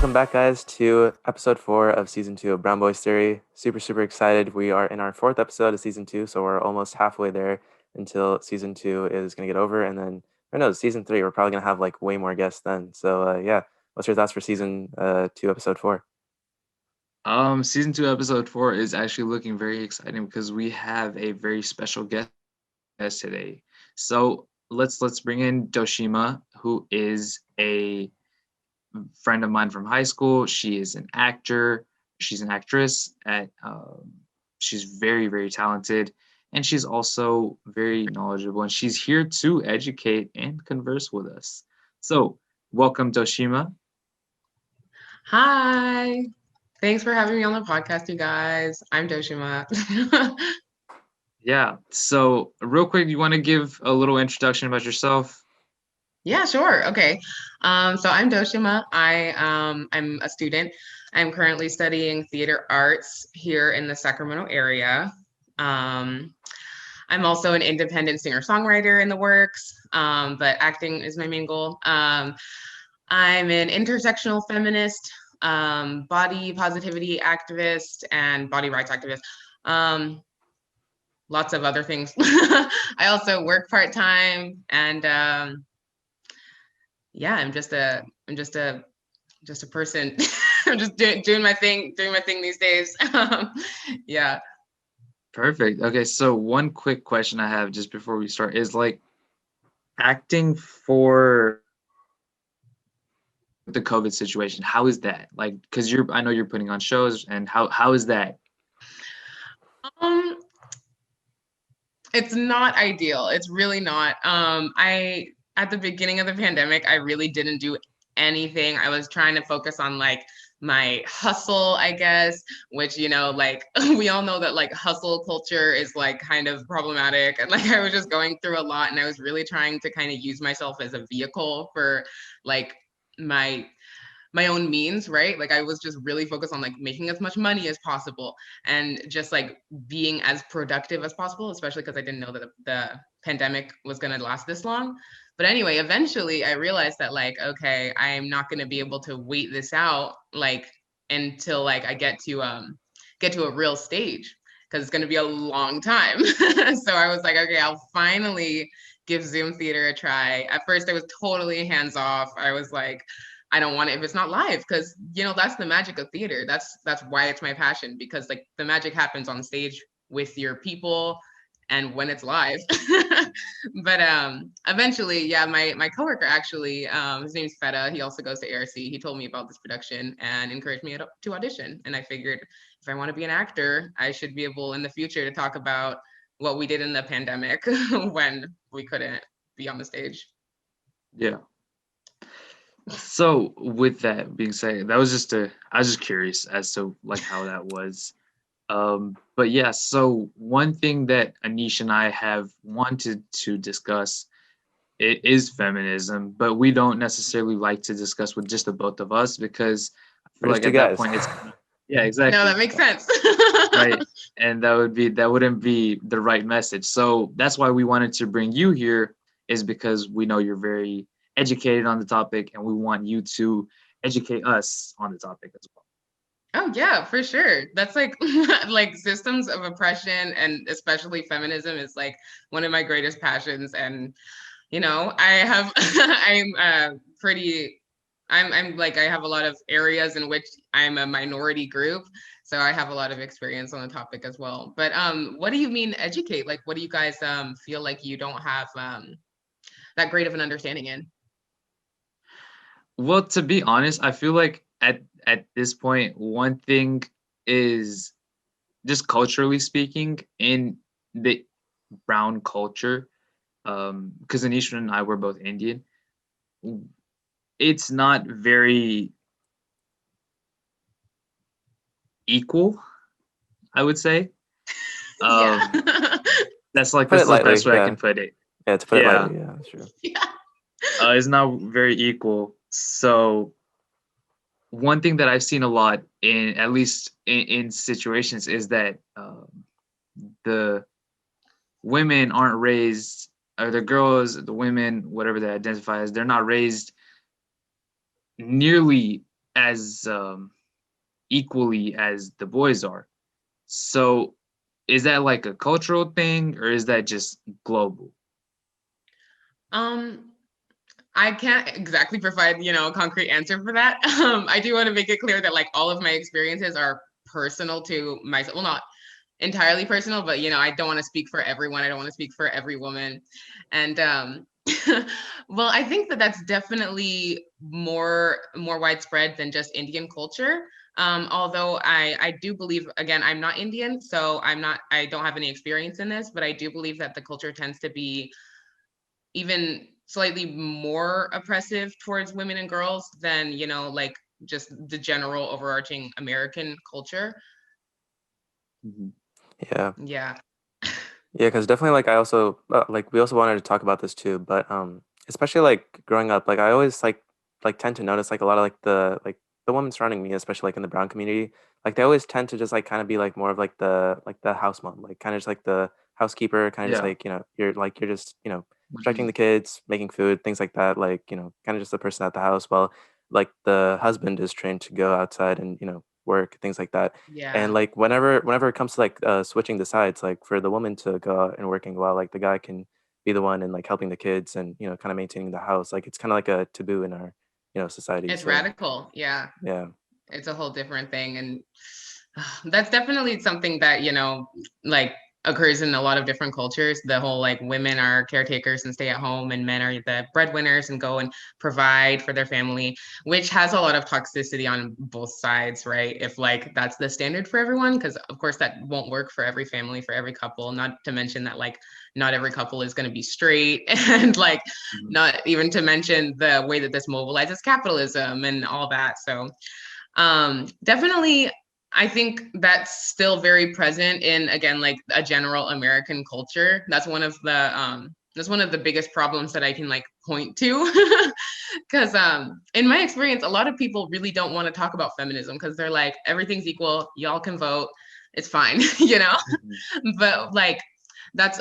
Welcome back, guys, to episode 4 of season 2 of Brown Boys Theory. Super excited. We are in our 4th episode of season 2, so we're almost halfway there until season 2 is going to get over. And then, or no, season 3, we're probably going to have like way more guests then. So, yeah, what's your thoughts for season 2, episode 4? Season 2, episode 4 is actually looking very exciting because we have a very special guest today. So let's bring in Doshima, who is a friend of mine from high school. She is an actor. She's an actress at. She's very talented, and she's also very knowledgeable. And she's here to educate and converse with us. So welcome, Doshima. Hi. Thanks for having me on the podcast, you guys. I'm Doshima. Yeah. So real quick, you want to give a little introduction about yourself? Yeah, sure. Okay. So I'm Doshima. I'm a student. I'm currently studying theater arts here in the Sacramento area. Um, I'm also an independent singer-songwriter in the works, but acting is my main goal. I'm an intersectional feminist, body positivity activist, and body rights activist. Lots of other things. I also work part-time, and yeah, I'm just a person. I'm just doing my thing these days. Yeah. Perfect. Okay, so one quick question I have just before we start is like acting for the COVID situation. How is that? Like, because I know you're putting on shows, and how is that? Um, it's not ideal. It's really not. I At the beginning of the pandemic, I really didn't do anything. I was trying to focus on like my hustle, I guess, which, like we all know that like hustle culture is like kind of problematic. And like I was just going through a lot and I was really trying to kind of use myself as a vehicle for like my my own means, right? Like I was just really focused on like making as much money as possible and just like being as productive as possible, especially because I didn't know that the pandemic was going to last this long. But anyway, eventually I realized that like, okay, I'm not going to be able to wait this out like until like I get to a real stage because it's going to be a long time. So I was like, okay, I'll finally give Zoom theater a try. At first I was totally hands off. I was like, I don't want it if it's not live because that's the magic of theater. That's why it's my passion because like the magic happens on stage with your people and when it's live. But eventually, yeah, my coworker actually, his name's Feta. He also goes to ARC. He told me about this production and encouraged me to audition. And I figured if I want to be an actor, I should be able in the future to talk about what we did in the pandemic when we couldn't be on the stage. Yeah. So with that being said, that was I was just curious as to like how that was. But yeah, so one thing that Anish and I have wanted to discuss it is feminism, but we don't necessarily like to discuss with just the both of us because I We're feel just like two at that guys. point it's yeah, No, exactly. that makes sense. Right. And that wouldn't be the right message. So that's why we wanted to bring you here is because we know you're very educated on the topic and we want you to educate us on the topic as well. Oh yeah, for sure. That's like like systems of oppression and especially feminism is like one of my greatest passions. And I have I'm like I have a lot of areas in which I'm a minority group. So I have a lot of experience on the topic as well. But what do you mean educate? Like what do you guys feel like you don't have that great of an understanding in? Well, to be honest, I feel like at this point, one thing is just culturally speaking in the brown culture, because Anisha and I were both Indian, it's not very equal, I would say. Yeah. Um, that's like Put that's it the lightly, best way I yeah. can put it. Yeah, to put it Yeah, lightly, yeah, that's true. Yeah. it's not very equal. So one thing that I've seen a lot in at least in situations is that the women aren't raised, or the girls, the women, whatever they identify as, they're not raised nearly as equally as the boys are. So is that like a cultural thing or is that just global? Um, I can't exactly provide, a concrete answer for that. I do want to make it clear that like all of my experiences are personal to myself. Well, not entirely personal, but I don't want to speak for everyone. I don't want to speak for every woman. And well, I think that that's definitely more widespread than just Indian culture. Although I do believe, again, I'm not Indian, so I don't have any experience in this, but I do believe that the culture tends to be even slightly more oppressive towards women and girls than like just the general overarching American culture. Mhm. Yeah. Yeah. Yeah, because definitely like I also like we also wanted to talk about this too, but especially like growing up, like I always like tend to notice like a lot of like the women surrounding me, especially like in the brown community, like they always tend to just like kind of be like more of like the house mom, like kind of just like the housekeeper, kind of just Yeah. like you're just protecting Mhm. the kids, making food, things like that, like kind of just the person at the house, while like the husband is trained to go outside and work, things like that. And Yeah. like whenever it comes to like switching the sides, like for the woman to go out and working while like the guy can be the one and like helping the kids and kind of maintaining the house, like it's kind of like a taboo in our society. It's So radical. Yeah. yeah. It's a whole different thing. And that's definitely something that, like occurs in a lot of different cultures. The whole like women are caretakers and stay at home, and men are the breadwinners and go and provide for their family, which has a lot of toxicity on both sides, right? If like that's the standard for everyone, because of course that won't work for every family, for every couple, not to mention that like not every couple is going to be straight and like Mhm. not even to mention the way that this mobilizes capitalism and all that. So definitely, I think that's still very present in, again, like a general American culture. That's one of the biggest problems that I can like point to. Because in my experience, a lot of people really don't want to talk about feminism because they're like, everything's equal, y'all can vote, it's fine, Mhm. But like that's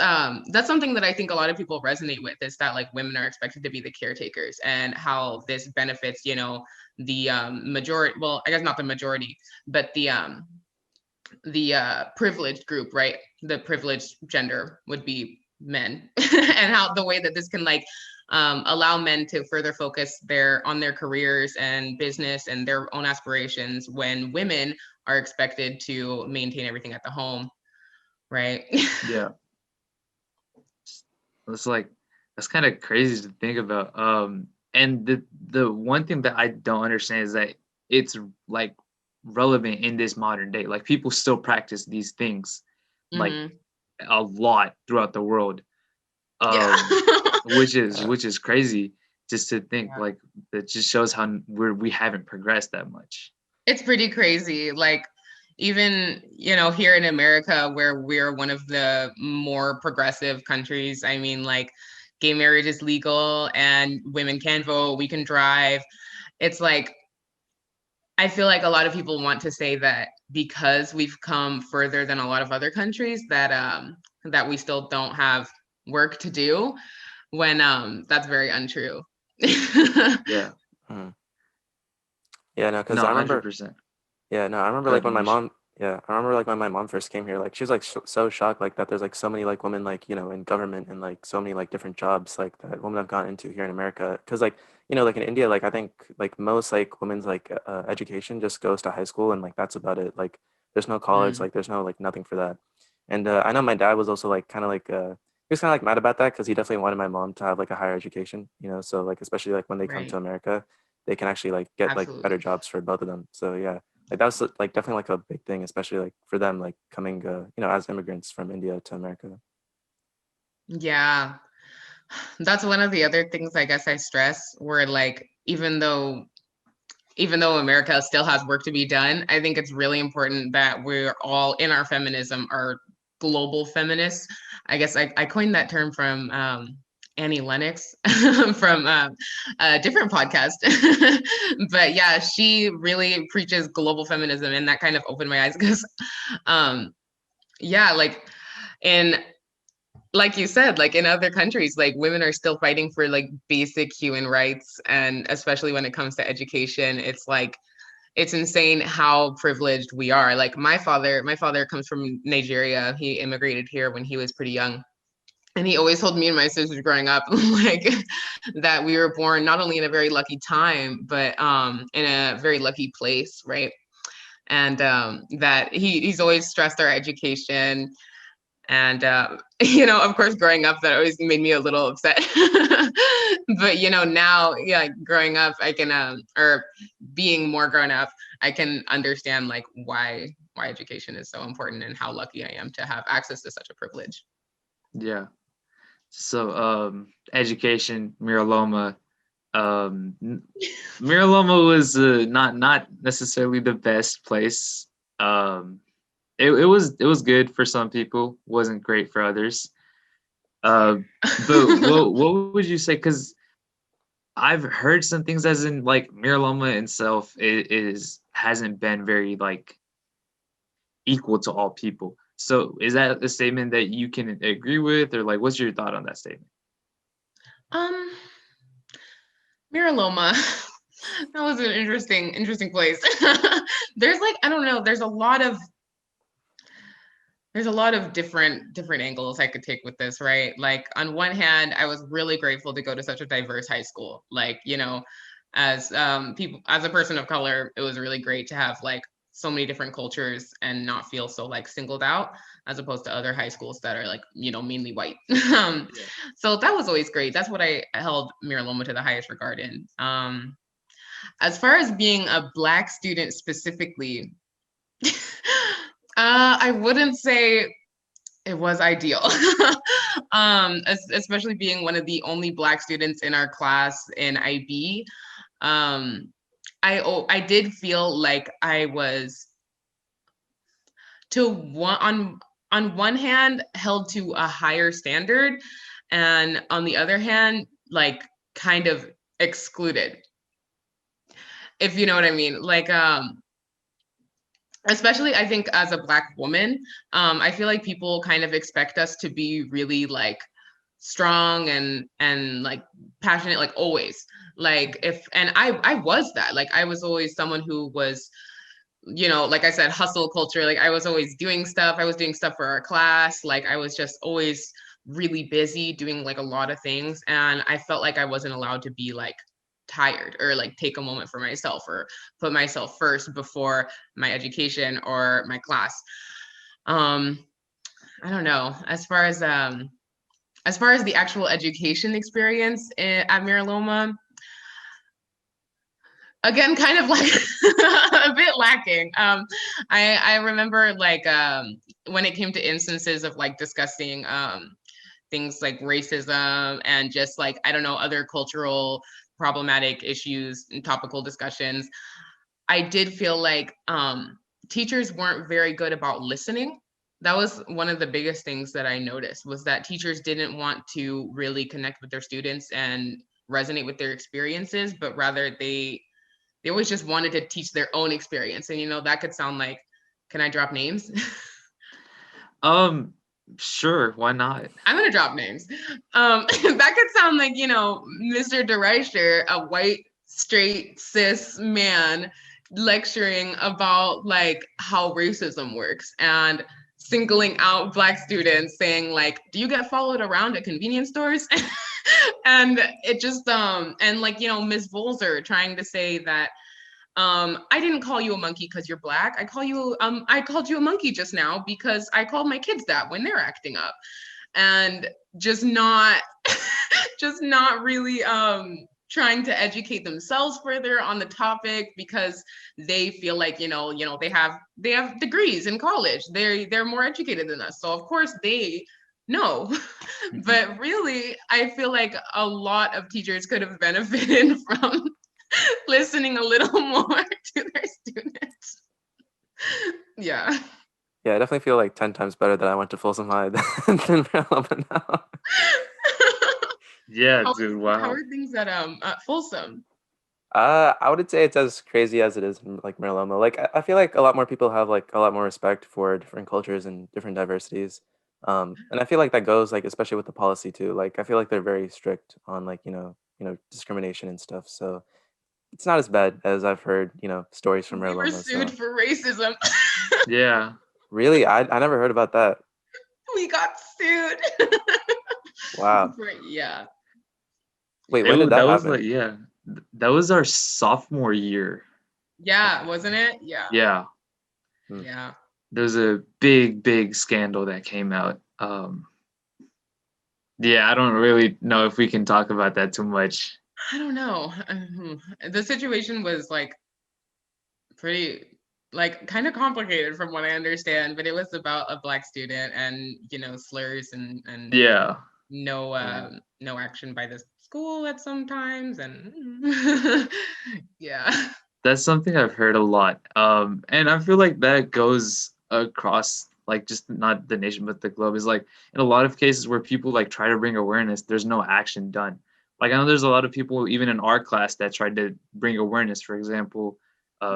something that I think a lot of people resonate with, is that like women are expected to be the caretakers, and how this benefits, the majority, well, I guess not the majority, but the privileged group, right? The privileged gender would be men. And how the way that this can like allow men to further focus on their careers and business and their own aspirations, when women are expected to maintain everything at the home, right? Yeah. It's like that's kind of crazy to think about. And the one thing that I don't understand is that it's like relevant in this modern day. Like people still practice these things like Hmm. a lot throughout the world. Yeah. Um, which is Yeah. which is crazy just to think Yeah. like that just shows how we haven't progressed that much. It's pretty crazy. Like, even, here in America, where we're one of the more progressive countries, I mean, like, gay marriage is legal and women can vote, we can drive. It's like, I feel like a lot of people want to say that because we've come further than a lot of other countries, that we still don't have work to do, when that's very untrue. Yeah. Mhm. Yeah, no, because No, I remember 100%. Yeah, no, I remember Go like ahead, when my Manish. mom, yeah, I remember like when my mom first came here, like she was like so shocked like that there's like so many like women like, in government and like so many like different jobs like that women have gotten into here in America. Because like, like in India, like I think like most like women's like education just goes to high school and like that's about it. Like there's no college, Mm, like there's no like nothing for that. And I know my dad was also like kind of like he was kind of like mad about that because he definitely wanted my mom to have like a higher education, so like especially like when they come to right. America, they can actually like get like better Absolutely. jobs for both of them. So yeah, like that was like definitely like a big thing, especially like for them like coming as immigrants from India to America. Yeah. That's one of the other things I guess I stress, where like even though America still has work to be done, I think it's really important that we're all in our feminism are global feminists. I guess I coined that term from Annie Lennox from a different podcast. But yeah, she really preaches global feminism, and that kind of opened my eyes because um, yeah, in like you said, like in other countries, like women are still fighting for like basic human rights. And especially when it comes to education, it's like it's insane how privileged we are. Like my father comes from Nigeria. He immigrated here when he was pretty young. And he always told me and my sisters growing up, like that we were born not only in a very lucky time, but in a very lucky place, right? And that he's always stressed our education. And of course, growing up, that always made me a little upset. But now, yeah, growing up, I can, or being more grown up, I can understand like why education is so important and how lucky I am to have access to such a privilege. Yeah. So education, Miraloma. Miraloma was not necessarily the best place. It was good for some people, wasn't great for others. But what would you say? Because I've heard some things, as in like Miraloma itself is hasn't been very like equal to all people. So is that a statement that you can agree with, or like what's your thought on that statement? Um, Miraloma. That was an interesting place. There's like, I don't know, there's a lot of different angles I could take with this, right? Like on one hand, I was really grateful to go to such a diverse high school. Like, as people, as a person of color, it was really great to have like so many different cultures and not feel so like singled out, as opposed to other high schools that are like, mainly white. Yeah. So that was always great. That's what I held Miraloma to the highest regard in. As far as being a Black student specifically, I wouldn't say it was ideal. Especially being one of the only Black students in our class in IB. I did feel like I was to one on one hand held to a higher standard, and on the other hand, like kind of excluded, if you know what I mean. Like especially I think as a Black woman, I feel like people kind of expect us to be really like strong and like passionate, like always. Like if and I was that. Like I was always someone who was, like I said, hustle culture. Like I was always doing stuff. I was doing stuff for our class. Like I was just always really busy doing like a lot of things. And I felt like I wasn't allowed to be like tired or like take a moment for myself or put myself first before my education or my class. Um, I don't know. As far as the actual education experience at Miraloma, again, kind of like a bit lacking. I remember like when it came to instances of like discussing things like racism and just like, I don't know, other cultural problematic issues and topical discussions, I did feel like teachers weren't very good about listening. That was one of the biggest things that I noticed, was that teachers didn't want to really connect with their students and resonate with their experiences, but rather they always just wanted to teach their own experience. And that could sound like, can I drop names? Sure, why not? I'm gonna drop names. That could sound like, Mr. DeReicher, a white, straight, cis man, lecturing about like how racism works and singling out Black students, saying like, do you get followed around at convenience stores? And it just and like, Ms. Volzer trying to say that I didn't call you a monkey because you're Black. I called you a monkey just now because I called my kids that when they're acting up. And just not just not really trying to educate themselves further on the topic, because they feel like, they have degrees in college. They're more educated than us. So of course they know. But really, I feel like a lot of teachers could have benefited from listening a little more to their students. Yeah. Yeah, I definitely feel like 10 times better that I went to Folsom High than Maryland now. Yeah, How, dude, how wow. are things at Folsom? I wouldn't say it's as crazy as it is in like Maryland. Like I feel like a lot more people have like a lot more respect for different cultures and different diversities. And I feel like that goes like especially with the policy too. Like I feel like they're very strict on like, discrimination and stuff. So it's not as bad as I've heard, stories from We were Mariloma. sued So for racism. Yeah. really, I never heard about that. We got sued. Wow. Yeah. Wait, when did that That was happen? like, yeah, that was our sophomore year. Yeah, wasn't it? Yeah. Yeah. Hmm. Yeah. There's a big scandal that came out. Yeah, I don't really know if we can talk about that too much. I don't know. The situation was like pretty like kind of complicated from what I understand, but it was about a black student and slurs and Yeah. no Mm. no action by the school at some times and yeah. That's something I've heard a lot. And I feel like that goes across like just not the nation but the globe is like in a lot of cases where people like try to bring awareness, there's no action done. Like I know there's a lot of people even in our class that tried to bring awareness. For example,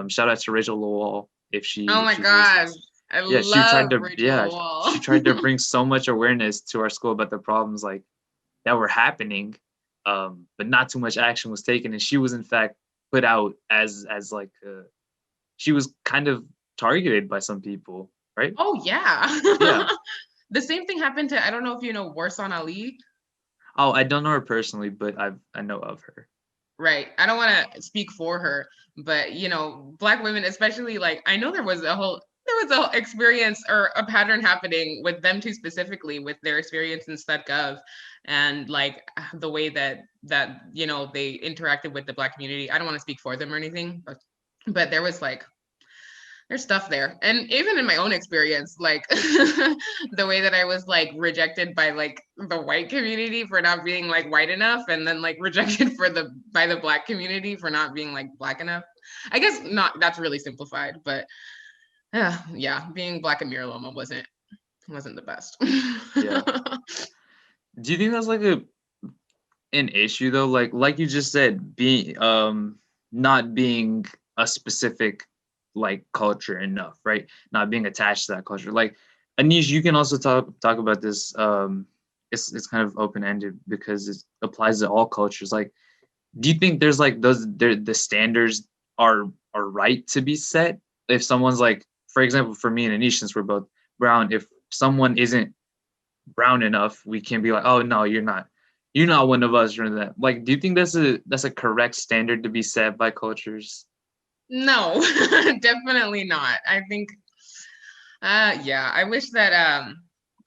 shout out to Rachel Lowell Oh if my she gosh. listens. I Yeah, love Rachel she Wall. tried to bring so much awareness to our school about the problems like that were happening, but not too much action was taken, and she was in fact put out as like she was kind of targeted by some people, right? Oh yeah. Yeah. The same thing happened to, I don't know if you know Warsan Ali. Oh, I don't know her personally, but I know of her. Right. I don't want to speak for her, but black women, especially like I know there was a experience or a pattern happening with them too specifically with their experience in StudGov and like the way that they interacted with the black community. I don't want to speak for them or anything, but there was like there's stuff there. And even in my own experience, like the way that I was like rejected by like the white community for not being like white enough and then like rejected by the black community for not being like black enough. I guess not, that's really simplified, but yeah, being black in Miraloma wasn't the best. Yeah. Do you think that's like an issue though? Like you just said, being not being a specific like culture enough, right? Not being attached to that culture. Like Anish, you can also talk about this. It's kind of open ended because it applies to all cultures. Like, do you think there's like the standards are right to be set? If someone's like, for example, for me and Anish, since we're both brown, if someone isn't brown enough, we can be like, oh no, you're not one of us or that. Like, do you think that's a correct standard to be set by cultures? No, definitely not. I think yeah, I wish that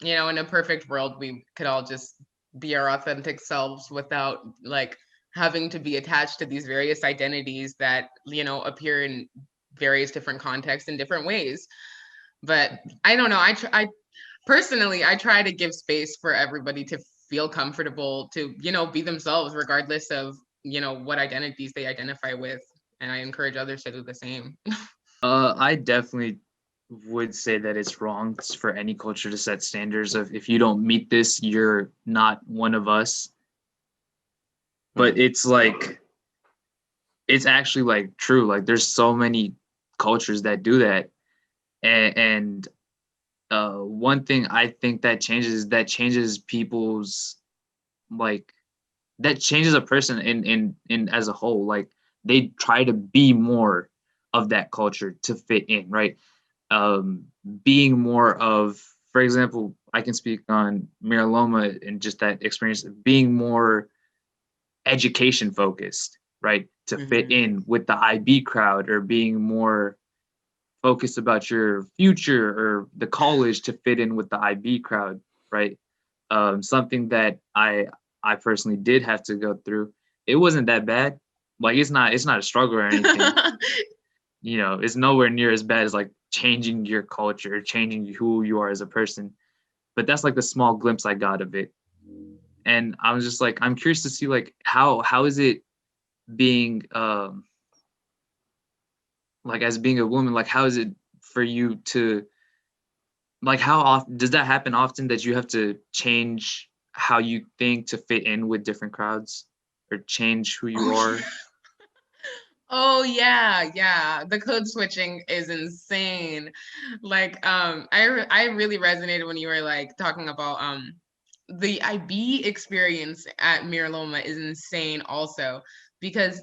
in a perfect world we could all just be our authentic selves without like having to be attached to these various identities that, appear in various different contexts in different ways. But I don't know. I personally I try to give space for everybody to feel comfortable to, be themselves regardless of, what identities they identify with. And I encourage others to do the same. I definitely would say that it's wrong for any culture to set standards of if you don't meet this, you're not one of us. But Hmm. it's like it's actually like true. Like there's so many cultures that do that, and one thing I think that changes people's like that changes a person in as a whole. Like they try to be more of that culture to fit in, right? um, Being more of, for example, I can speak on Miraloma and just that experience of being more education focused, right? To fit Mhm. in with the IB crowd or being more focused about your future or the college to fit in with the IB crowd, right? Something that I personally did have to go through. It wasn't that bad. Like it's not a struggle or anything. It's nowhere near as bad as like changing your culture, changing who you are as a person. But that's like the small glimpse I got of it. And I was just like, I'm curious to see like how is it being like as being a woman, like how is it for you to like how often does that happen often that you have to change how you think to fit in with different crowds or change who you Oh yeah. are? Oh yeah, yeah. The code switching is insane. Like I really resonated when you were like talking about the IB experience at Miraloma is insane also because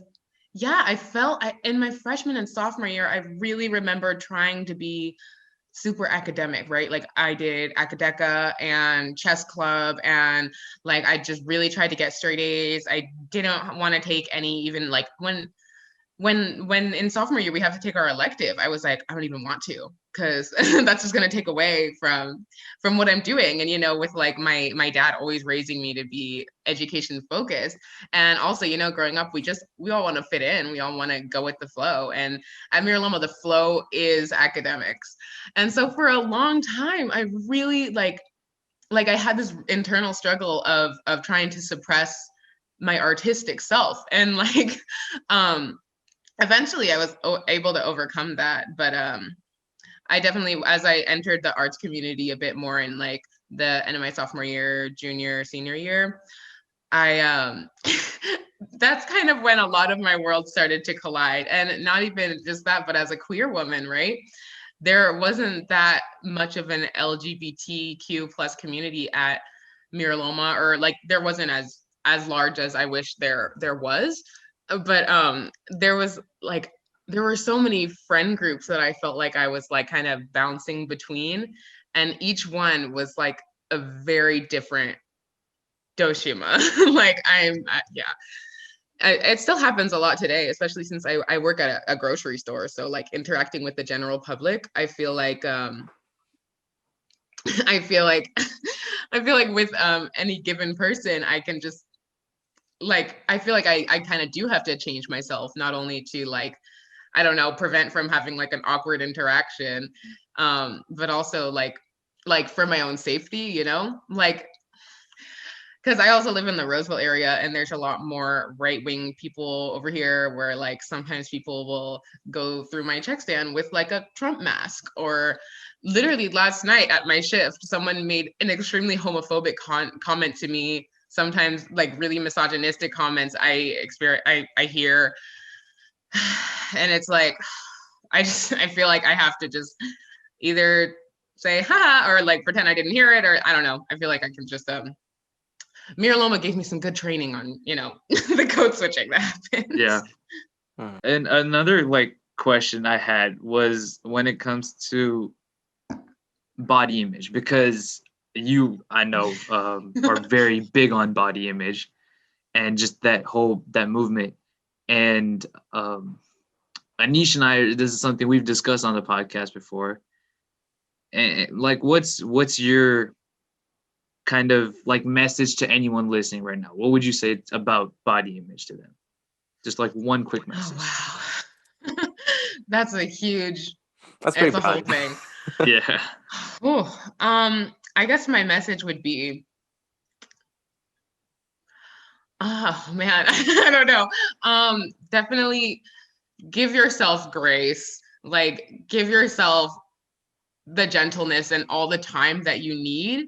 yeah, in my freshman and sophomore year, I really remember trying to be super academic, right? Like I did Acadeca and chess club, and like I just really tried to get straight A's. I didn't want to take any, even like when in sophomore year we have to take our elective, I was like, I don't even want to, because that's just going to take away from what I'm doing. And with like my dad always raising me to be education focused, and also growing up, we all want to fit in, we all want to go with the flow, and at Mira Loma the flow is academics. And so for a long time I really like I had this internal struggle of trying to suppress my artistic self, and like um eventually I was able to overcome that. But I definitely, as I entered the arts community a bit more in like the end of my sophomore year, junior, senior year, I that's kind of when a lot of my world started to collide. And not even just that, but as a queer woman, right? There wasn't that much of an LGBTQ plus community at Mira Loma, or like there wasn't as large as I wish there was. But there was like there were so many friend groups that I felt like I was like kind of bouncing between, and each one was like a very different Doshima. Like yeah. It still happens a lot today, especially since I work at a grocery store. So like interacting with the general public, I feel like I feel like I feel like with any given person, I can just like I feel like I kind of do have to change myself, not only to like I don't know, prevent from having like an awkward interaction, but also like for my own safety, like because I also live in the Roseville area, and there's a lot more right-wing people over here, where like sometimes people will go through my check stand with like a Trump mask. Or literally last night at my shift, someone made an extremely homophobic comment to me, sometimes like really misogynistic comments I hear. And it's like I feel like I have to just either say haha or like pretend I didn't hear it, or I don't know. I feel like I can just Mira Loma gave me some good training on, the code switching that happens. Yeah. And another like question I had was when it comes to body image, because you, I know, are very big on body image and just that movement. And Anish and I, this is something we've discussed on the podcast before. And like, what's your kind of like message to anyone listening right now? What would you say about body image to them? Just like one quick message. Oh wow. That's a huge That's it's pretty a whole broad. thing. Yeah. Oh, I guess my message would be oh man, I don't know. Definitely give yourself grace. Like give yourself the gentleness and all the time that you need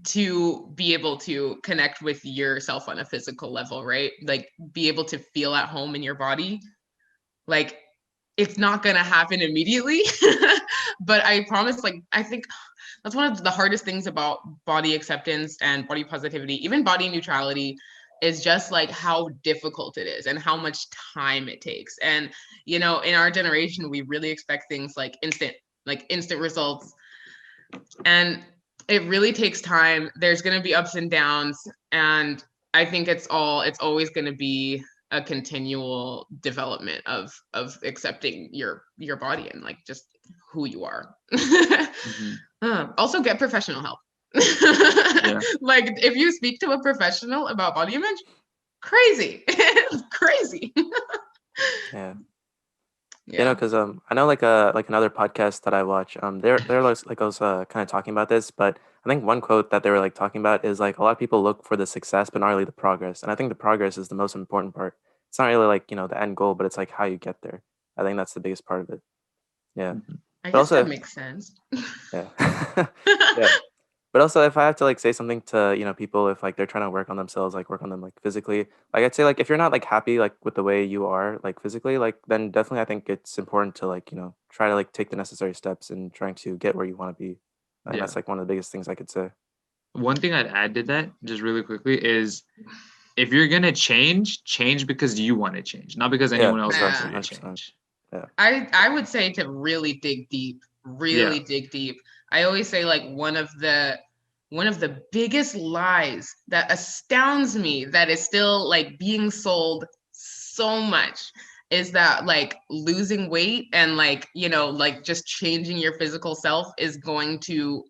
to be able to connect with yourself on a physical level, right? Like be able to feel at home in your body. Like it's not going to happen immediately, but I promise, like I think that's one of the hardest things about body acceptance and body positivity, even body neutrality, is just like how difficult it is and how much time it takes. And in our generation we really expect things like instant results, and it really takes time. There's going to be ups and downs, and I think it's always going to be a continual development of accepting your body and like just who you are. Also get professional help. Yeah. Like if you speak to a professional about body image, crazy. Crazy. Yeah. Yeah. Because I know like another podcast that I watch, they're like I was kind of talking about this, but I think one quote that they were like talking about is like a lot of people look for the success, but not really the progress. And I think the progress is the most important part. It's not really like the end goal, but it's like how you get there. I think that's the biggest part of it. Yeah, I but guess that also makes sense. yeah, yeah. But also, if I have to like say something to people, if like they're trying to work on themselves, like work on them like physically, like I'd say like if you're not like happy like with the way you are like physically, like then definitely I think it's important to like try to like take the necessary steps in trying to get where you want to be. And Yeah. that's like one of the biggest things I could say. One thing I'd add to that, just really quickly, is if you're gonna change because you want to change, not because Yeah, anyone else wants exactly, you Yeah. to 100%. change. Yeah. I would say to really dig deep, Yeah. really dig deep. I always say like one of the biggest lies that astounds me that is still like being sold so much is that like losing weight and like, like just changing your physical self is going to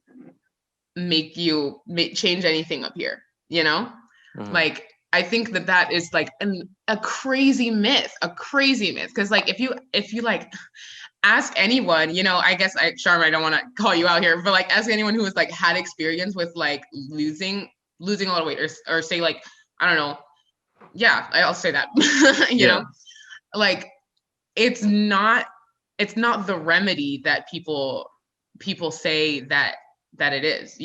make you change anything up here, you know? Mhm. Like I think that is like a crazy myth, because like if you like ask anyone, I guess Sharma, I don't want to call you out here, but like ask anyone who has like had experience with like losing a lot of weight, or say like, I don't know. Yeah, I'll say that. you Yeah. know, like it's not it's not the remedy that people say that it is.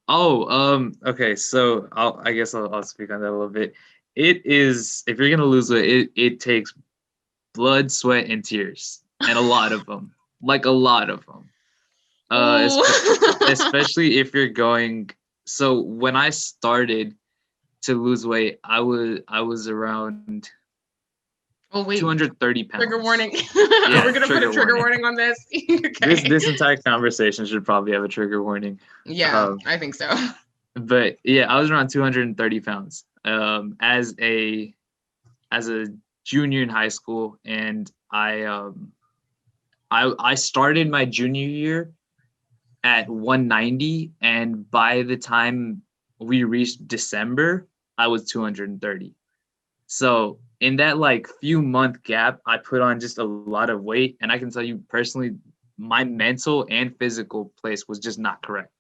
Oh, okay. So I guess I'll speak on that a little bit. It is, if you're gonna lose weight, it takes blood, sweat, and tears, and a lot of them, like a lot of them. Ooh. Especially if you're going. So when I started to lose weight, I was around Oh wait, 230 trigger pounds. warning. Yeah, We're gonna put a trigger trigger warning. warning on this. This Okay. this entire conversation should probably have a trigger warning. Yeah, Um, I think so. but yeah, I was around 230 pounds as a junior in high school, and I started my junior year at 190, and by the time we reached December, I was 230. So in that like few month gap, I put on just a lot of weight, and I can tell you personally, my mental and physical place was just not correct.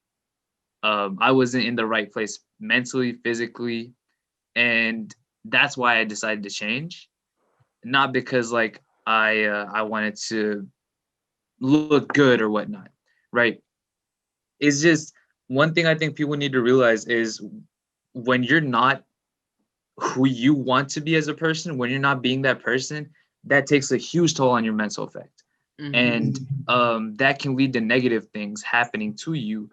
I wasn't in the right place mentally, physically, and that's why I decided to change. Not because like I wanted to look good or whatnot, right? It's just one thing I think people need to realize is when you're not who you want to be as a person, when you're not being that person, that takes a huge toll on your mental effect. Mm-hmm. And that can lead to negative things happening to you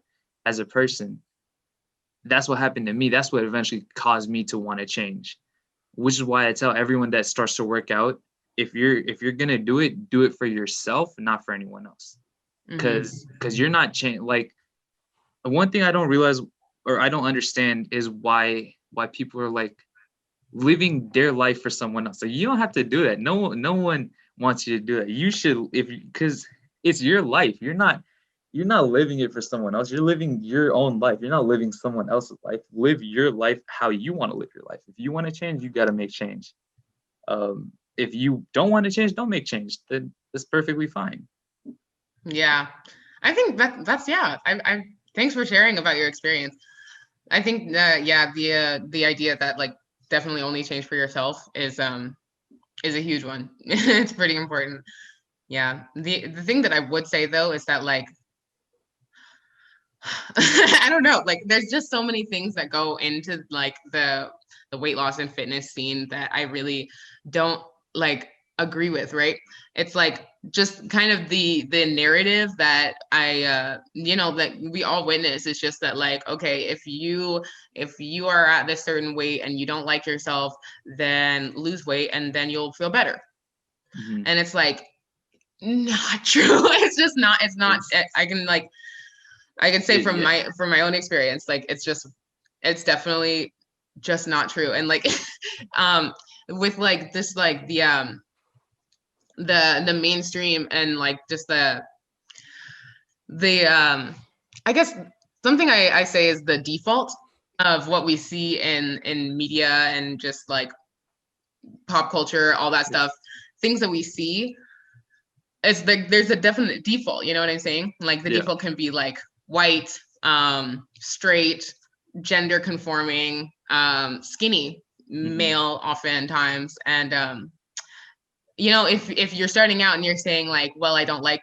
as a person. That's what happened to me. That's what eventually caused me to want to change, which is why I tell everyone that starts to work out, if you're gonna do it for yourself, not for anyone else. Mm-hmm. Because you're not changing. Like, one thing I don't realize or I don't understand is why people are like living their life for someone else. So you don't have to do that. No one wants you to do that. You should, if because it's your life. You're not living it for someone else. You're living your own life. You're not living someone else's life. Live your life how you want to live your life. If you want to change, you got to make change. If you don't want to change, don't make change. Then that's perfectly fine. Yeah, I think that's yeah. I thanks for sharing about your experience. I think that yeah, the idea that like definitely only change for yourself is a huge one. It's pretty important. Yeah. The thing that I would say though is that like I don't know, like there's just so many things that go into like the weight loss and fitness scene that I really don't like agree with, right? It's like just kind of the narrative that that we all witness. It's just that like, okay, if you are at this certain weight and you don't like yourself, then lose weight and then you'll feel better. Mhm. And it's like not true. It's not Ex- I can say from yeah. my own experience, like it's definitely just not true. And like um with like this like the mainstream and like just the I guess something I say is the default of what we see in media and just like pop culture, all that Yeah. stuff, things that we see. It's like there's a definite default, you know what I'm saying? Like the Yeah. default can be like white, straight, gender conforming, skinny, Hmm. male oftentimes. And if you're starting out and you're saying like, well, I don't like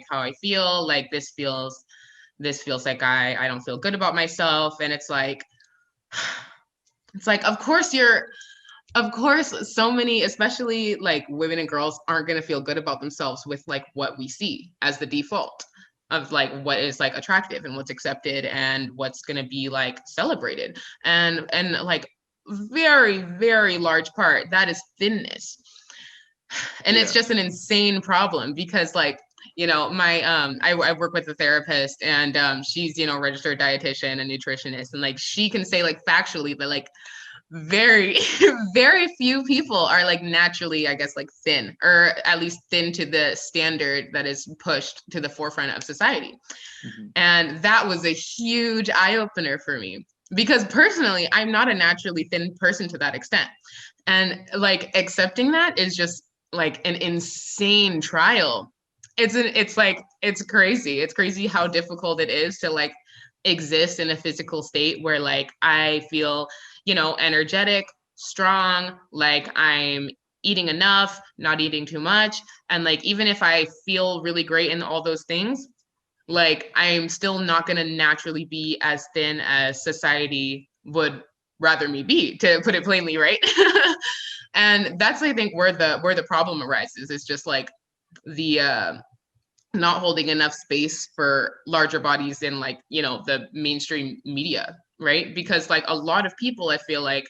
how I feel, like this feels like I don't feel good about myself. And it's like of course so many, especially like women and girls, aren't going to feel good about themselves with like what we see as the default. like what is like attractive and what's accepted and what's going to be like celebrated. And like very, very large part, that is thinness. And it's just an insane problem because like, you know, my I work with a therapist, and she's, you know, registered dietitian and nutritionist, and like she can say like factually that like very very few people are like naturally, I guess, like thin, or at least thin to the standard that is pushed to the forefront of society. And that was a huge eye-opener for me, because personally I'm not a naturally thin person to that extent, and like accepting that is just like an insane trial. It's crazy. It's crazy how difficult it is to like exist in a physical state where like I feel, you know, energetic, strong, like I'm eating enough, not eating too much. And like even if I feel really great in all those things, like I'm still not going to naturally be as thin as society would rather me be, to put it plainly, right? And that's, I think, where the problem arises. It's just like the not holding enough space for larger bodies in, like, you know, the mainstream media, right? Because like a lot of people, I feel like,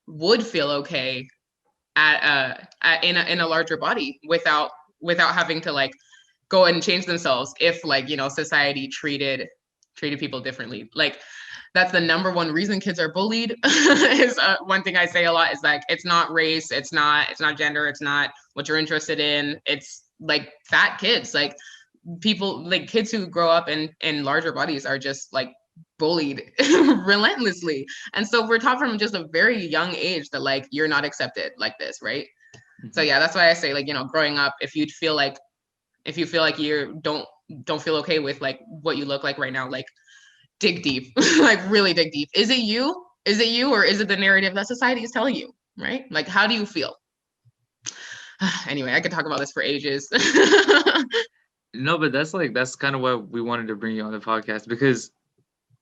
would feel okay in a larger body without having to like go and change themselves if, like, you know, society treated people differently. Like that's the number one reason kids are bullied. Is one thing I say a lot is like it's not race, it's not gender, it's not what you're interested in. It's like fat kids, like people, like kids who grow up in larger bodies are just like bullied relentlessly. And so we're taught from just a very young age that like you're not accepted like this, right? So yeah, that's why I say, like, you know, growing up, if you feel like you don't feel okay with like what you look like right now, like dig deep. Like really dig deep. Is it you? Is it you, or is it the narrative that society is telling you, right? Like how do you feel? Anyway, I could talk about this for ages. No, but that's kind of what we wanted to bring you on the podcast, because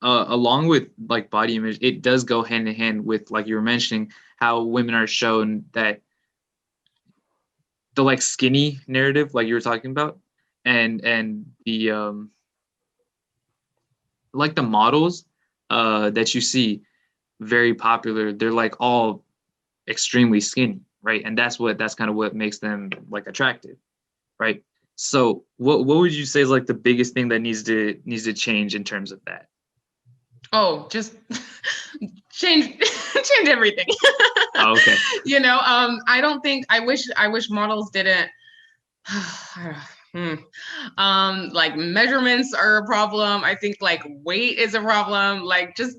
along with like body image, it does go hand in hand with, like you were mentioning, how women are shown that the like skinny narrative, like you were talking about, and the like the models that you see very popular, they're like all extremely skinny, right? And that's kind of what makes them like attractive, right? So what would you say is like the biggest thing that needs to change in terms of that? Oh, just change change everything. Oh, okay. You know, I don't think, I wish models didn't like measurements are a problem. I think like weight is a problem. Like just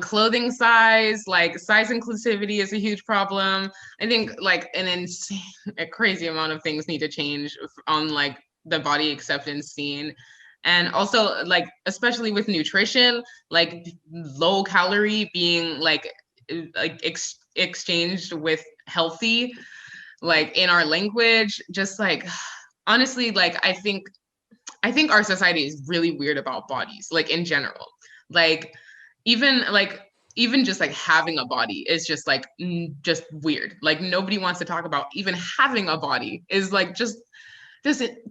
clothing size, like size inclusivity is a huge problem. I think like an insane, a crazy amount of things need to change on like the body acceptance scene. And also like especially with nutrition, like low calorie being like exchanged with healthy, like in our language. Just like honestly, like I think our society is really weird about bodies, like in general. Like even like even just like having a body is just like just weird. Like nobody wants to talk about even having a body is like just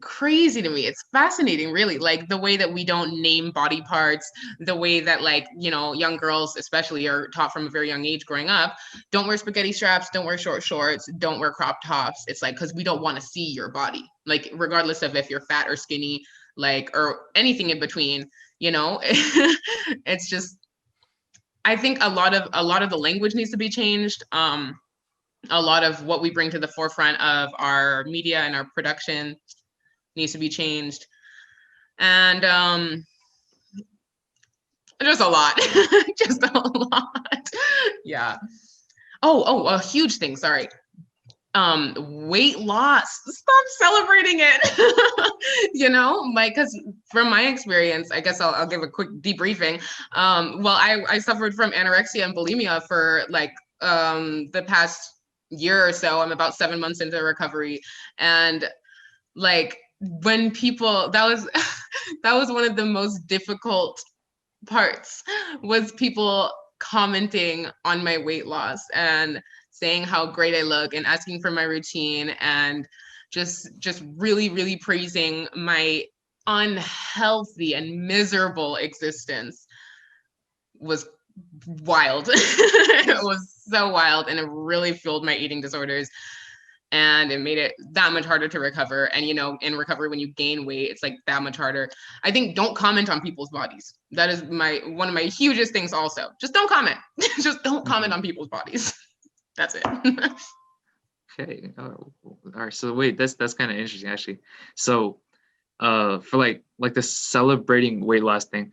crazy to me. It's fascinating, really, like the way that we don't name body parts, the way that, like, you know, young girls especially are taught from a very young age growing up, don't wear spaghetti straps, don't wear short shorts, don't wear crop tops. It's like because we don't want to see your body, like regardless of if you're fat or skinny, like, or anything in between, you know. It's just, I think a lot of the language needs to be changed. A lot of what we bring to the forefront of our media and our production needs to be changed. And just a lot. Just a lot. Yeah. Oh, a huge thing, sorry. Weight loss. Stop celebrating it. You know, like, because from my experience, I guess I'll give a quick debriefing. Well, I suffered from anorexia and bulimia for like the past year or so. I'm about 7 months into recovery, and like when people, that was that was one of the most difficult parts, was people commenting on my weight loss and saying how great I look and asking for my routine, and just really, really praising my unhealthy and miserable existence was wild. It was so wild, and it really fueled my eating disorders, and it made it that much harder to recover. And in recovery, when you gain weight, it's like that much harder. I think don't comment on people's bodies. That is one of my hugest things. Also, just don't comment. Just don't comment on people's bodies. That's it. Okay. All right. So wait, that's kind of interesting actually. So for like the celebrating weight loss thing,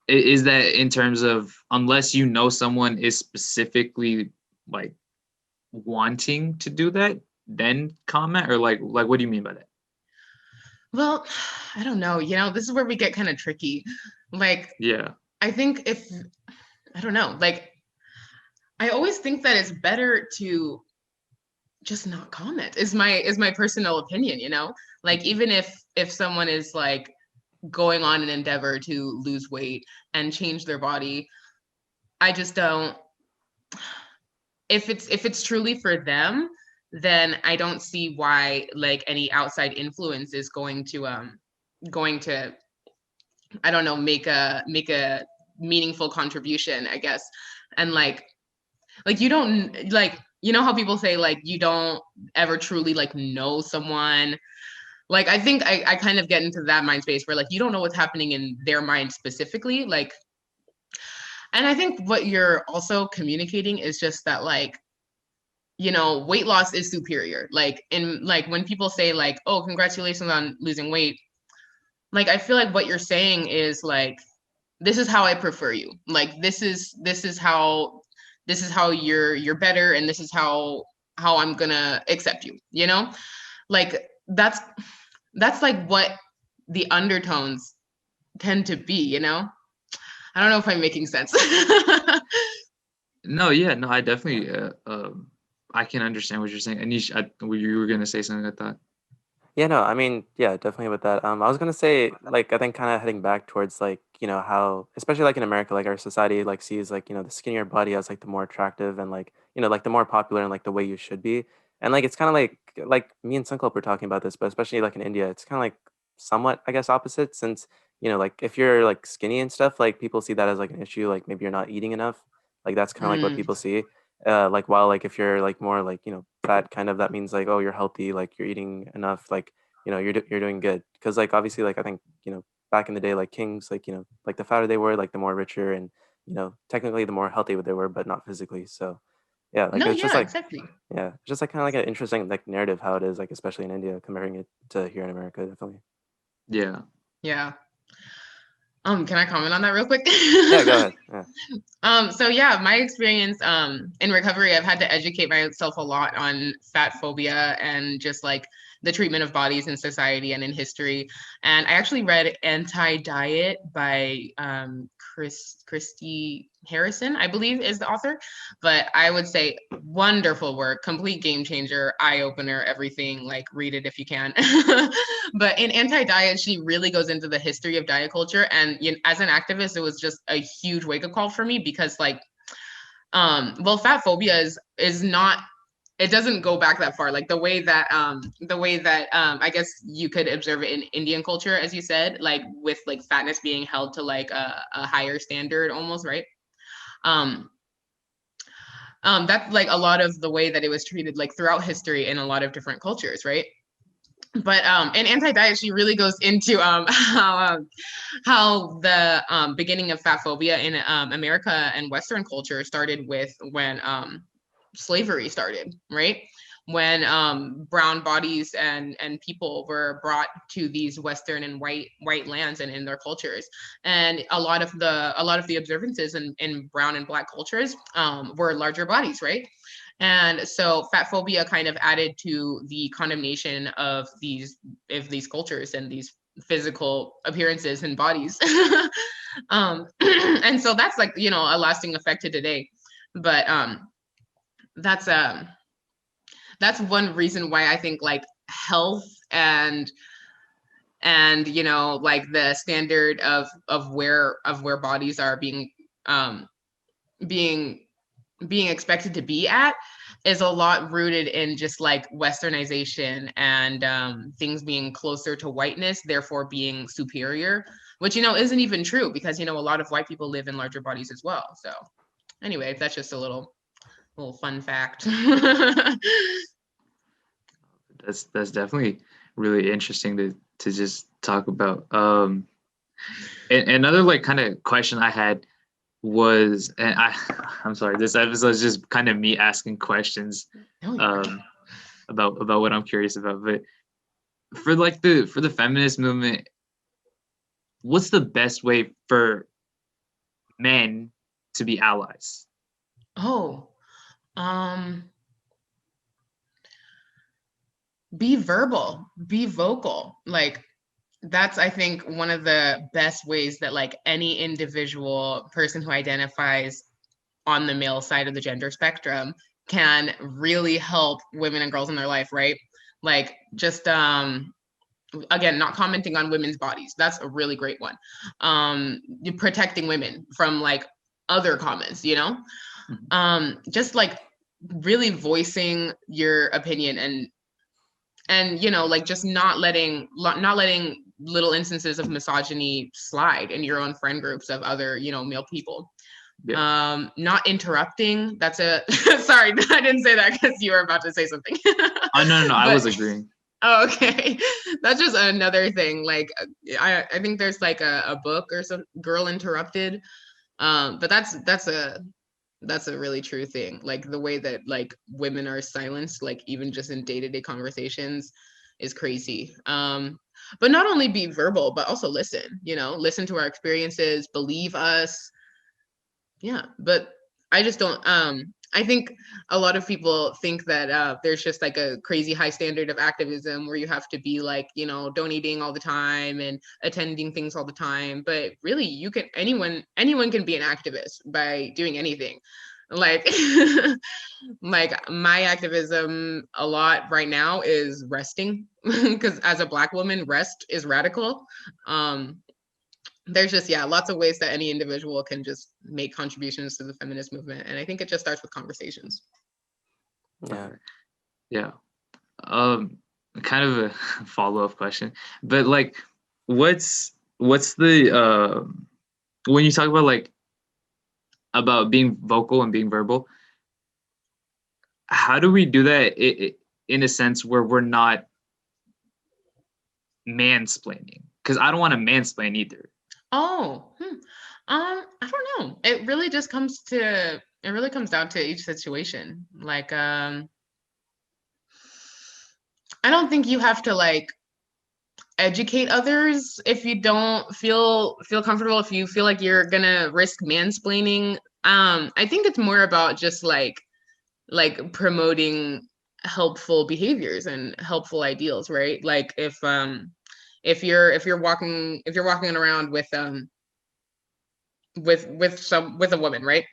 is that in terms of unless you know someone is specifically like wanting to do that, then comment, or like what do you mean by that? Well, I don't know. This is where we get kind of tricky. Like, Yeah. I think I don't know. Like, I always think that it's better to just not comment. Is my personal opinion. Like, even if someone is like going on an endeavor to lose weight and change their body, I just don't. If it's truly for them, then I don't see why like any outside influence is going to I don't know, make a meaningful contribution, I guess. And like you don't like how people say like you don't ever truly like know someone. Like I think I kind of get into that mind space where like you don't know what's happening in their mind specifically. Like, and I think what you're also communicating is just that like weight loss is superior. Like when people say like, oh, congratulations on losing weight, like I feel like what you're saying is like, this is how I prefer you. Like this is how you're better, and this is how I'm gonna accept you. Like that's like what the undertones tend to be. I don't know if I'm making sense. No, yeah, no, I definitely I can understand what you're saying. Anish, you were gonna say something, I thought. Yeah, no, I mean, yeah, definitely with that. I was gonna say, like, I think kind of heading back towards like, how, especially like in America, like our society like sees like, the skinnier body as like the more attractive and like, like the more popular and like the way you should be. And like it's kind of like me and Sankalp were talking about this, but especially like in India, it's kind of like somewhat, I guess, opposite since, like if you're like skinny and stuff, like people see that as like an issue, like maybe you're not eating enough. Like that's kind of like what Mm. people see. Like while like if you're like more like fat, kind of that means like, oh, you're healthy, like you're eating enough, like you're doing good, because like obviously like I think back in the day, like kings, like like the fatter they were, like the more richer, and technically the more healthy they were, but not physically. So yeah, like No, it's just yeah, like, exactly. yeah, it's just like kind of like an interesting like narrative how it is, like especially in India comparing it to here in America, definitely. Yeah. Yeah. Can I comment on that real quick? Yeah, go ahead. Yeah. So yeah, my experience in recovery, I've had to educate myself a lot on fat phobia and just like the treatment of bodies in society and in history. And I actually read Anti-Diet by Christy Harrison, I believe is the author. But I would say wonderful work, complete game changer, eye opener, everything. Like read it if you can. But in Anti-Diet, she really goes into the history of diet culture. And as an activist, it was just a huge wake-up call for me because like, well, fat phobia is not, it doesn't go back that far. Like the way that I guess you could observe it in Indian culture, as you said, like with like fatness being held to like a higher standard almost, right? Um, that's like a lot of the way that it was treated like throughout history in a lot of different cultures, right? But in Anti-Diet, she really goes into how the beginning of fat phobia in America and Western culture started with when slavery started, right? When brown bodies and people were brought to these Western and white lands and in their cultures, and a lot of the observances in brown and Black cultures were larger bodies, right? And so fat phobia kind of added to the condemnation of these cultures and these physical appearances and bodies. And so that's like, a lasting effect to today. But that's one reason why I think like health and like the standard of where bodies are being being being expected to be at is a lot rooted in just like westernization and things being closer to whiteness, therefore being superior, which, you know, isn't even true because, you know, a lot of white people live in larger bodies as well. So anyway, that's just a little fun fact. That's definitely really interesting to just talk about. And another like kind of question I had was, and I'm sorry, this episode is just kind of me asking questions about what I'm curious about. But for like for the feminist movement, what's the best way for men to be allies? Oh, be verbal, be vocal. Like that's, I think, one of the best ways that like any individual person who identifies on the male side of the gender spectrum can really help women and girls in their life, right? Like just again, not commenting on women's bodies. That's a really great one. Protecting women from like other comments, you know? Just like really voicing your opinion and you know, like just not letting little instances of misogyny slide in your own friend groups of other, you know, male people. Yeah. Not interrupting. That's a sorry, I didn't say that because you were about to say something. Oh no, but, I was agreeing. Oh, okay. That's just another thing. Like I think there's like a book or some Girl Interrupted. But that's a really true thing. Like the way that like women are silenced, like even just in day-to-day conversations is crazy. But not only be verbal, but also listen, you know, listen to our experiences, believe us. Yeah. But I just don't, I think a lot of people think that there's just like a crazy high standard of activism where you have to be like, you know, donating all the time and attending things all the time. But really, you can, anyone can be an activist by doing anything. Like, like my activism a lot right now is resting because as a Black woman, rest is radical. There's just, yeah, lots of ways that any individual can just make contributions to the feminist movement. And I think it just starts with conversations. Yeah. Yeah. Kind of a follow-up question, but like, what's the, when you talk about like, about being vocal and being verbal, how do we do that in a sense where we're not mansplaining? Because I don't want to mansplain either. Oh, I don't know. It really just comes down to each situation. Like, I don't think you have to like educate others if you don't feel comfortable, if you feel like you're gonna risk mansplaining. I think it's more about just like promoting helpful behaviors and helpful ideals, right? Like if you're walking around with with a woman, right?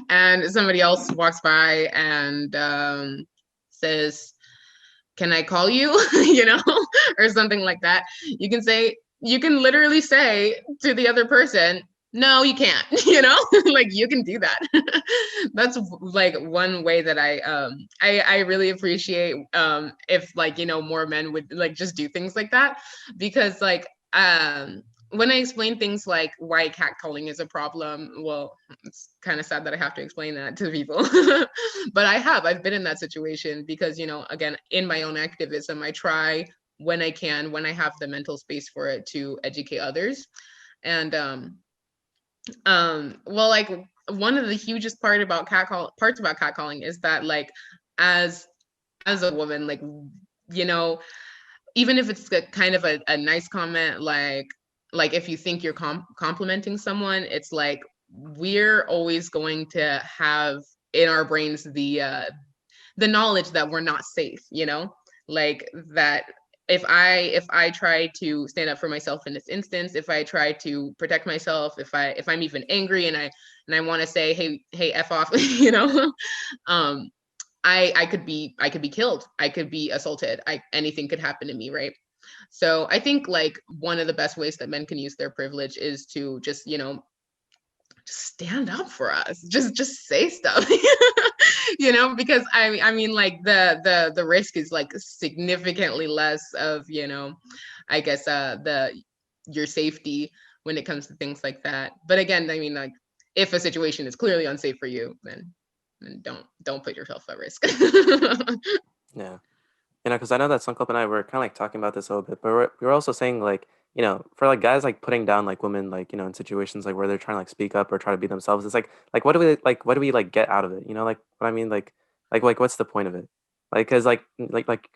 And somebody else walks by and says, "Can I call you?" you know, or something like that. You can literally say to the other person, "No, you can't," you know, like you can do that. That's like one way that I really appreciate if like, you know, more men would like just do things like that, because like when I explain things like why catcalling is a problem, well, it's kind of sad that I have to explain that to people, but I've been in that situation because, you know, again, in my own activism, I try when I can, when I have the mental space for it, to educate others. And well, like one of the hugest parts about catcalling is that like as a woman, like, you know, even if it's kind of a nice comment, like if you think you're complimenting someone, it's like we're always going to have in our brains the knowledge that we're not safe, you know, like that if I try to stand up for myself in this instance, if I try to protect myself, if I'm even angry and I want to say, hey, F off, you know, I could be killed, I could be assaulted, anything could happen to me, right? So I think like one of the best ways that men can use their privilege is to just, you know, stand up for us, just say stuff. You know, because I mean, like the risk is like significantly less of, you know, I guess the your safety when it comes to things like that. But again, I mean, like if a situation is clearly unsafe for you, then don't put yourself at risk. Yeah. You know, because I know that Sunkalp and I were kind of like talking about this a little bit, but we were also saying like, you know, for like guys like putting down like women, like, you know, in situations like where they're trying to like speak up or try to be themselves, it's like what do we like get out of it? You know, like what I mean, like what's the point of it? Like, cause like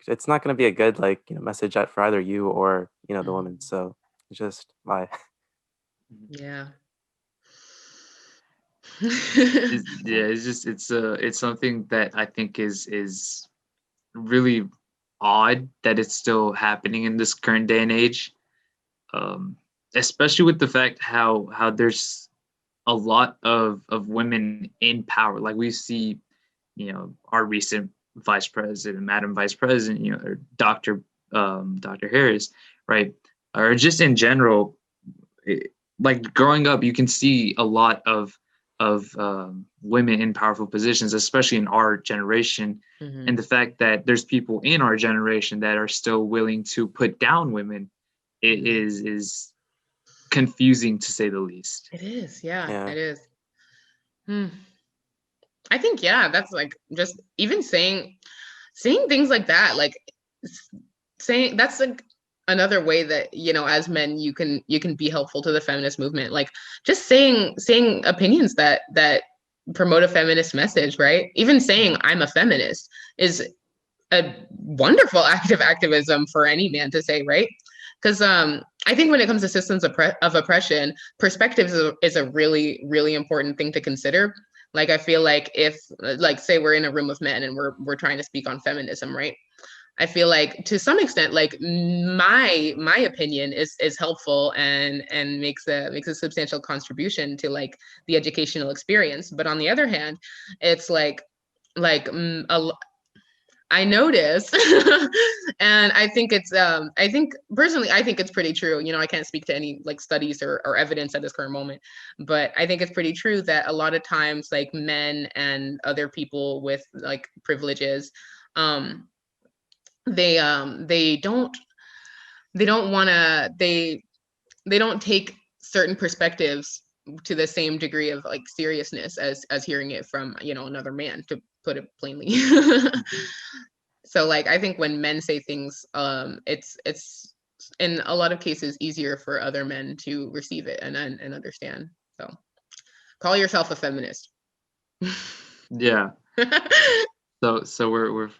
it's not gonna be a good like, you know, message at for either you or, you know, the woman. So it's just why. Yeah. Yeah, it's just it's something that I think is really odd that it's still happening in this current day and age. Um, Especially with the fact how there's a lot of women in power. Like we see, you know, our recent vice president, Madam Vice President, you know, or Dr. Harris, right? Or just in general, like growing up, you can see a lot of women in powerful positions, especially in our generation. Mhm. And the fact that there's people in our generation that are still willing to put down women, it is confusing to say the least. It is, yeah, Yeah. it is. I think, yeah, that's like just even saying things like that, like saying that's like another way that, you know, as men you can be helpful to the feminist movement, like just saying opinions that promote a feminist message, right? Even saying I'm a feminist is a wonderful act of activism for any man to say, right? Because I think when it comes to systems of oppression, perspectives is a really, really important thing to consider. Like I feel like if, like, say we're in a room of men and we're trying to speak on feminism, right? I feel like to some extent, like my opinion is helpful and makes a substantial contribution to like the educational experience. But on the other hand, it's like I notice, and I think it's I think personally I think it's pretty true. You know, I can't speak to any like studies or evidence at this current moment, but I think it's pretty true that a lot of times like men and other people with like privileges, um, they don't want to they don't take certain perspectives to the same degree of like seriousness as hearing it from, you know, another man, to put it plainly. So like I think when men say things, it's in a lot of cases easier for other men to receive it and understand. So call yourself a feminist. Yeah. So we're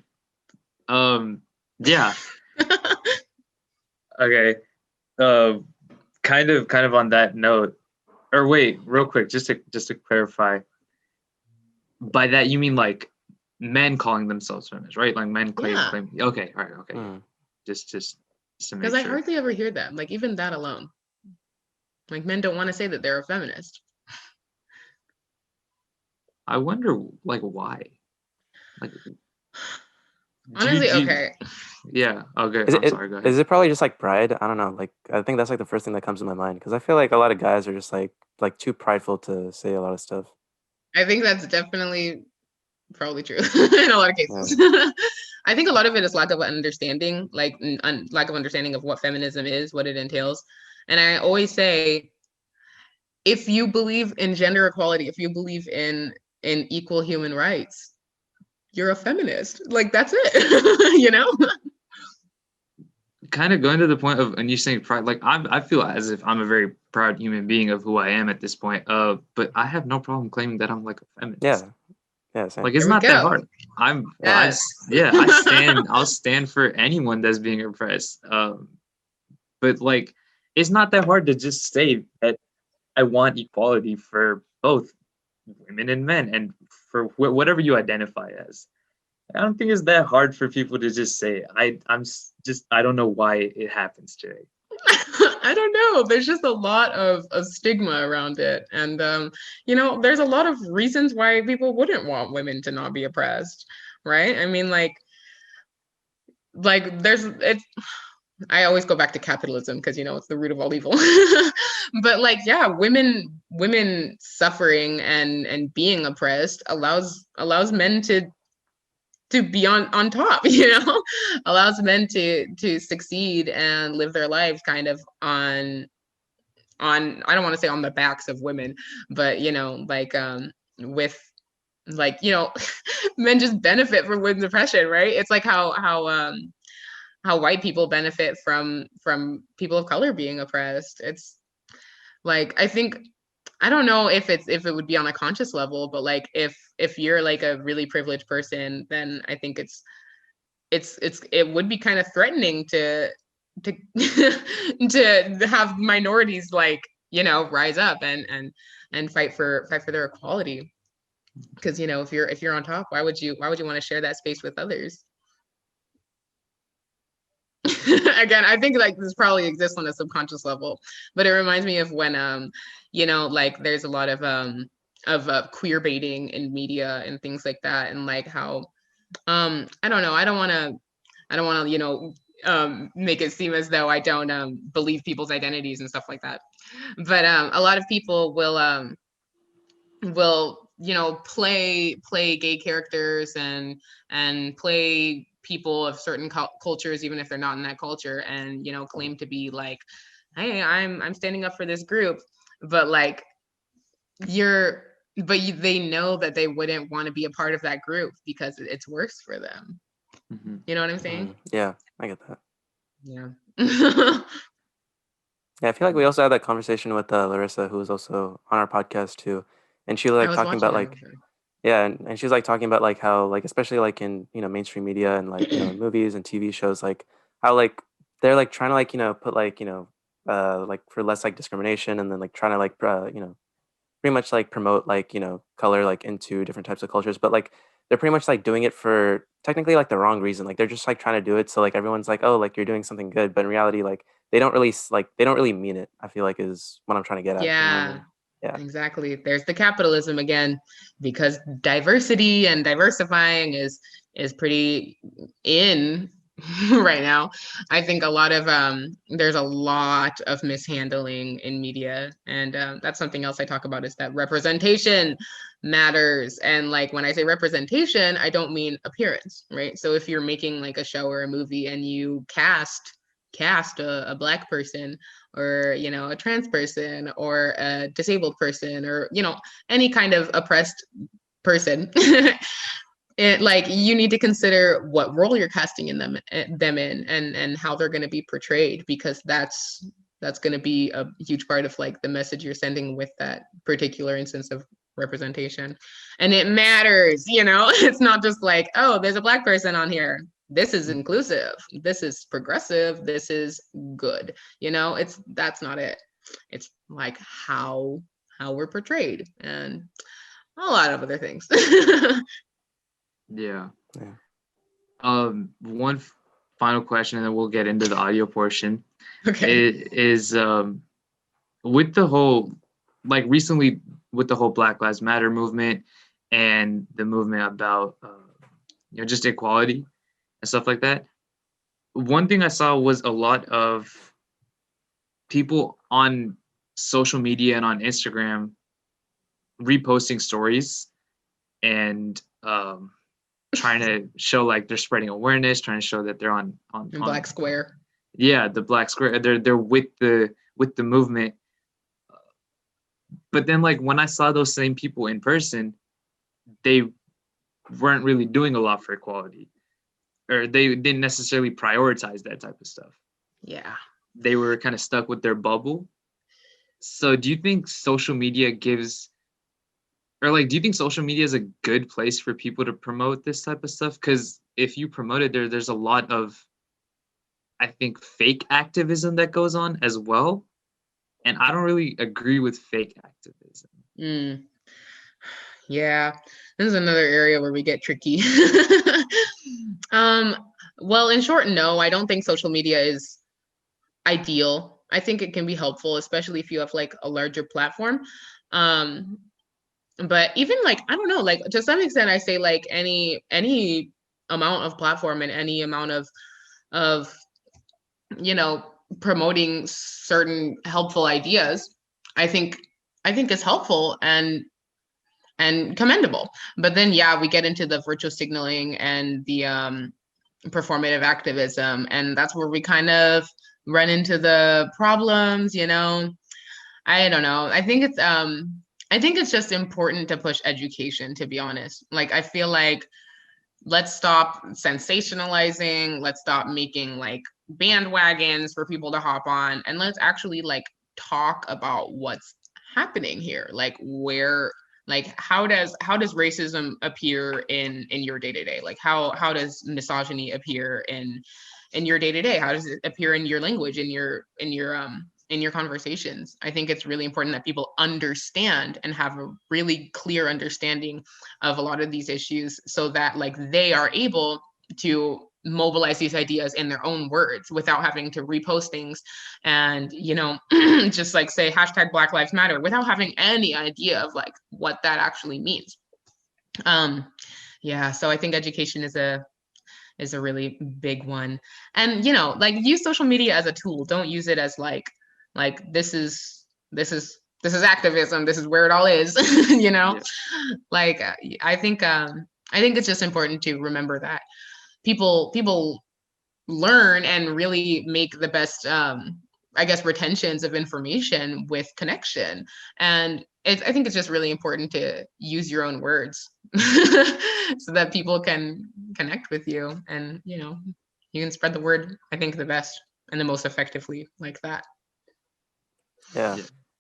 yeah. Okay. Um kind of on that note, or wait, real quick, just to clarify, by that you mean like men calling themselves feminists, right? Like men Yeah. claim. Okay, all right, okay. Mm. Just to make Because I sure. hardly ever hear that. Like even that alone. Like men don't want to say that they're a feminist. I wonder like why. Like Honestly, do you, okay. yeah, okay, Is I'm it sorry, go ahead. is it probably just like pride? I don't know. Like I think that's like the first thing that comes to my mind because I feel like a lot of guys are just like too prideful to say a lot of stuff. I think that's definitely probably true in a lot of cases. Yeah. I think a lot of it is lack of understanding, like lack of understanding of what feminism is, what it entails. And I always say, if you believe in gender equality, if you believe in equal human rights, you're a feminist. Like that's it, you know? Kind of going to the point of, and you saying pride, like I feel as if I'm a very proud human being of who I am at this point. But I have no problem claiming that I'm like a feminist. Yeah. Yeah. Same. Like it's There we not that go. hard. Yes. Yeah, I stand. I'll stand for anyone that's being oppressed. But like, it's not that hard to just say that I want equality for both women and men, and for whatever you identify as. I don't think it's that hard for people to just say. Just I don't know why it happens today. I don't know. There's just a lot of stigma around it. And, you know, there's a lot of reasons why people wouldn't want women to not be oppressed, right? I mean, like there's, it's, I always go back to capitalism because it's the root of all evil. But like, yeah, women suffering and being oppressed allows men to be on top, allows men to succeed and live their lives kind of on I don't want to say on the backs of women, but like with like men just benefit from women's oppression, right? It's like how white people benefit from people of color being oppressed. It's like I don't know if it would be on a conscious level, but like if you're like a really privileged person, then I think it would be kind of threatening to to have minorities like rise up and fight for their equality, because if you're on top, why would you want to share that space with others? Again, I think like this probably exists on a subconscious level, but it reminds me of when like there's a lot of queer baiting in media and things like that, and like how I don't know, I don't want to make it seem as though I don't believe people's identities and stuff like that, but a lot of people will play gay characters and play people of certain cultures, even if they're not in that culture, and claim to be like, hey, I'm standing up for this group, but like you're they know that they wouldn't want to be a part of that group because it's worse for them. Mm-hmm. You know what I'm saying? Yeah, I get that. Yeah. Yeah, I feel like we also had that conversation with Larissa, who was also on our podcast too, and she was I like was talking watching about that. like yeah, and she was like talking about like how like especially like in mainstream media and like in movies and TV shows, like how like they're like trying to like put like like for less like discrimination, and then like trying to like pretty much like promote like color like into different types of cultures, but like they're pretty much like doing it for technically like the wrong reason. Like they're just like trying to do it so like everyone's like, oh, like you're doing something good, but in reality like they don't really mean it, I feel like, is what I'm trying to get at, you know what I Yeah, mean? Yeah. exactly. There's the capitalism again, because diversity and diversifying is pretty in right now. I think a lot of there's a lot of mishandling in media, and that's something else I talk about, is that representation matters. And like when I say representation, I don't mean appearance, right? So if you're making like a show or a movie and you cast a black person, or a trans person, or a disabled person, or any kind of oppressed person, like you need to consider what role you're casting in them in, and how they're going to be portrayed, because that's going to be a huge part of like the message you're sending with that particular instance of representation. And it matters, it's not just like, oh, there's a black person on here, this is inclusive, this is progressive, this is good. That's not it. It's like how we're portrayed, and a lot of other things. Yeah. Yeah. One final question, and then we'll get into the audio portion. Okay. Is with the whole, like recently with the whole Black Lives Matter movement and the movement about just equality and stuff like that. One thing I saw was a lot of people on social media and on Instagram reposting stories and trying to show like they're spreading awareness, trying to show that they're on Black Square. Yeah, the Black Square. They're with the movement. But then like when I saw those same people in person, they weren't really doing a lot for equality, or they didn't necessarily prioritize that type of stuff. Yeah. They were kind of stuck with their bubble. So do you think social media gives, or like, do you think social media is a good place for people to promote this type of stuff? Because if you promote it, there's a lot of, I think, fake activism that goes on as well. And I don't really agree with fake activism. Yeah, this is another area where we get tricky. Well, in short, no, I don't think social media is ideal. I think it can be helpful, especially if you have like a larger platform. Um, but even like, I don't know, like to some extent, I say like any amount of platform and any amount of promoting certain helpful ideas, I think is helpful and commendable. But then, we get into the virtual signaling and the performative activism, and that's where we kind of run into the problems. I don't know. I think it's just important to push education, to be honest. Like, I feel like let's stop sensationalizing, let's stop making like bandwagons for people to hop on, and let's actually like talk about what's happening here. Like, where, like, how does racism appear in your day-to-day? Like, how does misogyny appear in your day-to-day? How does it appear in your language, in your conversations? I think it's really important that people understand and have a really clear understanding of a lot of these issues, so that like they are able to mobilize these ideas in their own words without having to repost things and just like say hashtag Black Lives Matter without having any idea of like what that actually means. So I think education is a really big one. And like, use social media as a tool. Don't use it as like this is activism, this is where it all is. Yeah. Like, I think it's just important to remember that people learn and really make the best I guess retentions of information with connection. And I think it's just really important to use your own words so that people can connect with you, and you can spread the word, I think, the best and the most effectively like that. Yeah.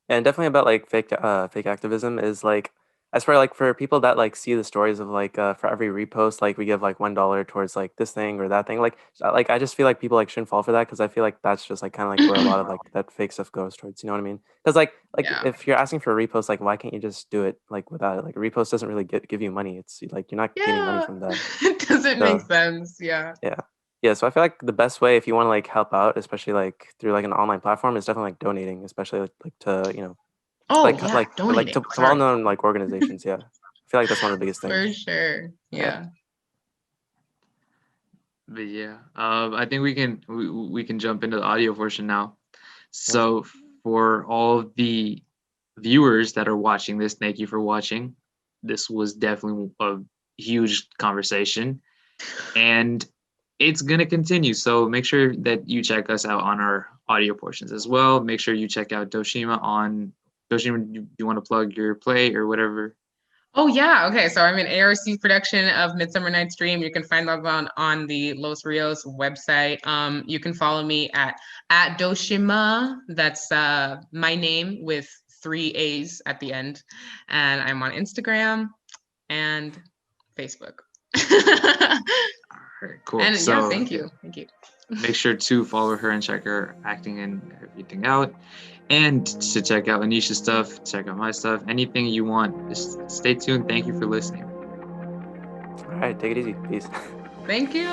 And definitely about like fake activism is like, I swear, like for people that like see the stories of like for every repost, like we give like $1 towards like this thing or that thing, like I just feel like people like shouldn't fall for that, because I feel like that's just like kind of like where a lot of like that fake stuff goes towards, you know what I mean? Because like Yeah. if you're asking for a repost, like why can't you just do it like without it? Like a repost doesn't really give you money. It's like you're not gaining money from that. It doesn't make sense. Yeah. Yeah, so I feel like the best way if you want to like help out, especially like through like an online platform, is definitely like donating, especially like to donating. to well-known like organizations. Yeah, I feel like that's one of the biggest things. For sure. Yeah. But I think we can jump into the audio portion now. So for all the viewers that are watching this, thank you for watching. This was definitely a huge conversation, and it's gonna continue. So make sure that you check us out on our audio portions as well. Make sure you check out Doshima on Doshima. You want to plug your play or whatever? Oh yeah, okay. So I'm an ARC production of Midsummer Night's Dream. You can find that on the Los Rios website. You can follow me at Doshima. That's my name with 3 A's at the end, and I'm on Instagram and Facebook. All right, cool. And so, thank you. Make sure to follow her and check her acting and everything out. And to check out ANISH'S stuff, check out my stuff, anything you want. Just stay tuned. Thank you for listening. All right, take it easy. Peace. Thank you.